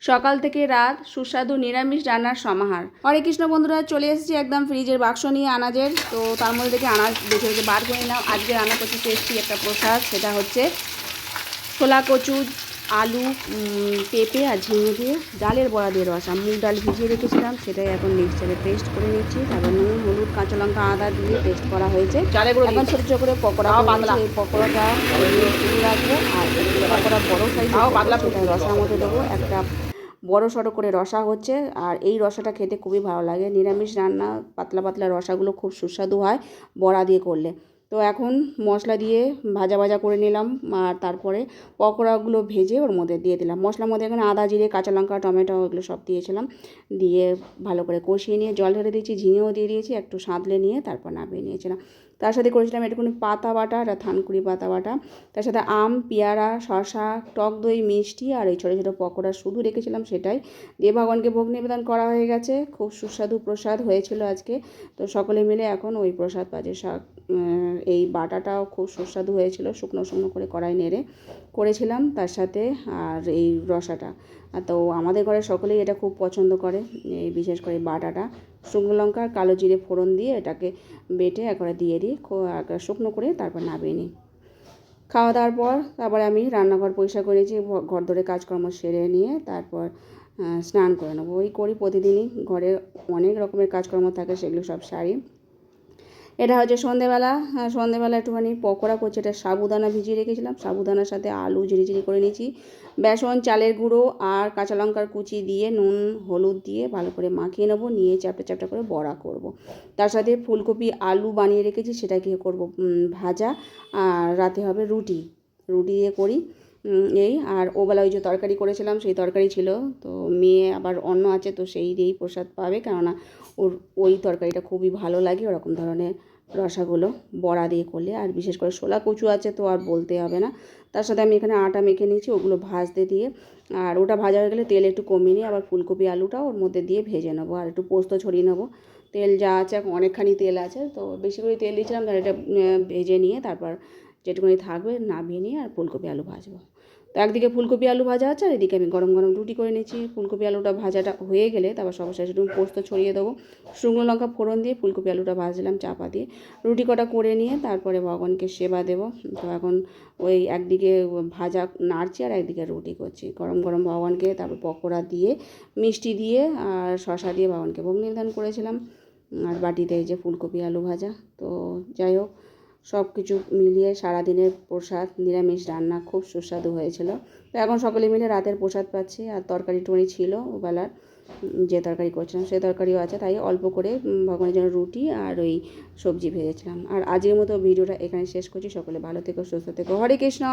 সকাল থেকে রাত সুস্বাদু নিরামিষ রান্নার সমাহার। হরে কৃষ্ণ বন্ধুরা, চলে এসেছি একদম ফ্রিজের বাক্স নিয়ে আনাজের। তো তার মধ্যে থেকে আনাজ বেছে বেছে বার করে নিলাম। আজকে রান্না করছি টেস্টি একটা প্রসাদ, সেটা হচ্ছে ছোলা কচু, আলু, পেঁপে আর ঝিঙে দিয়ে ডালের বড়া দিয়ে রসা। মুগ ডাল ভিজিয়ে রেখেছিলাম, সেটাই এখন মিক্সচারে পেস্ট করে নিচ্ছি। তারপর নুন, হলুদ, কাঁচা লঙ্কা, আদা দিয়ে পেস্ট করা হয়েছে। এখন ছোটো ছোটো করে পকোড়া বানাচ্ছি। এই পকোড়াটা শুরু রাখবো, আর পকোড়া বড়ো সাইজ সেটা রসার মধ্যে দেবো। একটা বড় সড়ো করে রসা হচ্ছে, আর এই রসাটা খেতে খুবই ভালো লাগে। নিরামিষ রান্না পাতলা পাতলা রসাগুলো খুব সুস্বাদু হয় বড়া দিয়ে করলে। তো এখন মশলা দিয়ে ভাজা ভাজা করে নিলাম, আর তারপরে পকোড়াগুলো ভেজে ওর মধ্যে দিয়ে দিলাম। মশলার মধ্যে এখানে আদা, জিরে, কাঁচা লঙ্কা, টমেটো এগুলো সব দিয়েছিলাম। দিয়ে ভালো করে কষিয়ে নিয়ে জল ঢেলে দিয়েছি, ঝিঙেও দিয়ে দিয়েছি, একটু সাঁতলে নিয়ে তারপর নামিয়ে নিয়েছিলাম। তার সাথে করেছিলাম একটুখানি পাতা বাটা, একটা থানকুড়ি পাতা বাটা, তার সাথে আম, পেয়ারা, শসা, টক দই, মিষ্টি আর এই ছোটো ছোটো পকোড়া শুধু রেখেছিলাম, সেটাই দিয়ে ভগবানকে ভোগ নিবেদন করা হয়ে গেছে। খুব সুস্বাদু প্রসাদ হয়েছিল আজকে। তো সকলে মিলে এখন ওই প্রসাদ পাচ্ছে। এই বাটাটাও খুব সুস্বাদু হয়েছিল, শুকনো শুকনো করে কড়াই নেড়ে করেছিলাম তার সাথে। আর এই রসাটা তো আমাদের ঘরে সকলেই এটা খুব পছন্দ করে, এই বিশেষ করে বাটাটা। শুকনো লঙ্কা আর কালো জিরে ফোড়ন দিয়ে এটাকে বেটে একবারে দিয়ে দিই, শুকনো করে তারপর নামিয়ে নিই। খাওয়া দাওয়ার পর তারপরে আমি রান্নাঘর পরিষ্কার করে নিয়েছি, ঘর ধরে কাজকর্ম সেরে নিয়ে তারপর স্নান করে নেবো। ওই করি প্রতিদিনই, ঘরে অনেক রকমের কাজকর্ম থাকে, সেগুলো সব সারি। এটা হচ্ছে সন্ধেবেলা। সন্ধেবেলা একটুখানি পকোড়া করছি। এটা সাবুদানা ভিজিয়ে রেখেছিলাম, সাবুদানার সাথে আলু ঝিরিঝিরি করে নিয়েছি, বেসন, চালের গুঁড়ো আর কাঁচা লঙ্কার কুচি দিয়ে নুন হলুদ দিয়ে ভালো করে মাখিয়ে নেবো, নিয়ে চ্যাপটা চ্যাপটা করে বড়া করব। তার সাথে ফুলকপি আলু বানিয়ে রেখেছি, সেটাকে করব ভাজা। আর রাতে হবে রুটি, রুটি দিয়ে করি এই। আর ওবেলা ওই যে তরকারি করেছিলাম সেই তরকারি ছিল, তো মেয়ে আবার অন্ন আছে, তো সেই দিয়েই প্রসাদ পাবে, কেননা ওর ওই তরকারিটা খুবই ভালো লাগে ওরকম ধরনের রসাগুলো বড়া দিয়ে করলে। আর বিশেষ করে শোলা কচু আছে তো আর বলতে হবে না। তার সাথে আমি এখানে আটা মেখে নিয়েছি, ওগুলো ভাজতে দিয়ে, আর ওটা ভাজা হয়ে গেলে তেল একটু কমিয়ে নিয়ে আবার ফুলকপি আলুটাও ওর মধ্যে দিয়ে ভেজে নেবো, আর একটু পোস্ত ছড়িয়ে নেবো। তেল যা আছে এখন অনেকখানি তেল আছে, তো বেশি করে তেল দিয়েছিলাম, তার এটা ভেজে নিয়ে তারপর যেটুকুনি থাকবে নামিয়ে নিয়ে আর ফুলকপি আলু ভাজবো। তো একদিকে ফুলকপি আলু ভাজা আছে, আর এদিকে আমি গরম গরম রুটি করে নিচ্ছি। ফুলকপি আলুটা ভাজাটা হয়ে গেলে তারপর সবার শেষে একটু পোস্ত ছড়িয়ে দেবো, শুকনো লঙ্কা ফোড়ন দিয়ে ফুলকপি আলুটা ভাজলাম চাপা দিয়ে। রুটি কটা করে নিয়ে তারপরে ভগবানকে সেবা দেবো। তো এখন ওই একদিকে ভাজা নাড়ছি আর একদিকে রুটি করছি গরম গরম ভগবানকে। তারপর পকোড়া দিয়ে, মিষ্টি দিয়ে আর শসা দিয়ে ভগবানকে ভোগ নিবেদন করেছিলাম। আর বাটিতে এই যে ফুলকপি আলু ভাজা। তো যাই হোক, সব কিছু মিলিয়ে সারাদিনের প্রসাদ নিরামিষ রান্না খুব সুস্বাদু হয়েছিল। তো এখন সকলে মিলে রাতের প্রসাদ পাচ্ছি। আর তরকারি টুনি ছিল ওবেলার, যে তরকারি করছিলাম সেই তরকারিও আছে, তাই অল্প করে ভগবানের জন্য রুটি আর ওই সবজি ভেজেছিলাম। আর আজকের মতো ভিডিওটা এখানে শেষ করছি। সকলে ভালো থেকো, সুস্থ থেকো। হরে কৃষ্ণ।